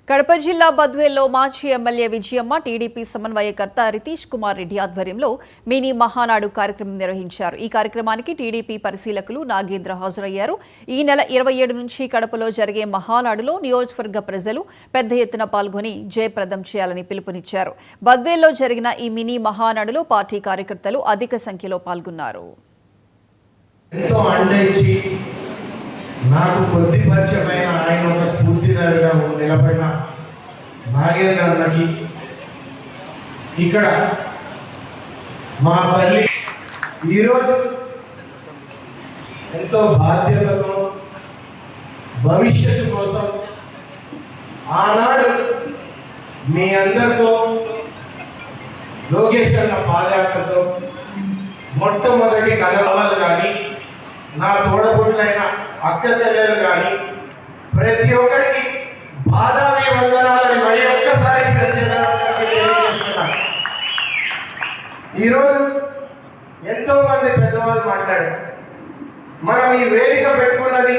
కడప జిల్లా బద్వేల్లో మాజీ MLA Vijayamma TDP సమన్వయకర్త రితీష్ కుమార్ రెడ్డి ఆధ్వర్యంలో మినీ మహానాడు కార్యక్రమం నిర్వహించారు. ఈ కార్యక్రమానికి టీడీపీ పరిశీలకులు నాగేంద్ర హాజరయ్యారు. ఈ నెల 27 నుంచి కడపలో జరిగే మహానాడులో నియోజకవర్గ ప్రజలు పెద్ద ఎత్తున పాల్గొని జయప్రదం చేయాలని పిలుపునిచ్చారు. బద్వేల్లో జరిగిన ఈ మినీ మహానాడులో పార్టీ కార్యకర్తలు అధిక సంఖ్యలో పాల్గొన్నారు. నాకు కొద్ది పరిచయమైన ఆయన ఒక స్ఫూర్తిదారుగా నిలబడిన నాగేంద్ర అన్నకి, ఇక్కడ మా తల్లి ఈరోజు ఎంతో బాధ్యతతో భవిష్యత్తు కోసం ఆనాడు మీ అందరితో లోకేష్ అన్న పాదయాత్రతో మొట్టమొదటి కథలు కానీ నా తోడబుట్లైన అక్క చెల్లెలు కానీ ప్రతి ఒక్కరికి బాదామి వందనాలని మరి ఒక్కసారి ఈరోజు ఎంతో మంది పెద్దవాళ్ళు మాట్లాడారు. మనం ఈ వేదిక పెట్టుకున్నది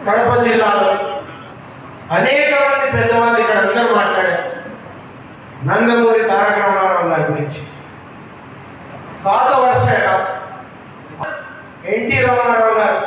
కడప జిల్లాలో అనేక మంది పెద్దవాళ్ళు ఇక్కడ అందరూ మాట్లాడారు. నందమూరి తారక రామారావు గారి గురించి, పాత వరుస ఎన్టీ రామారావు గారు,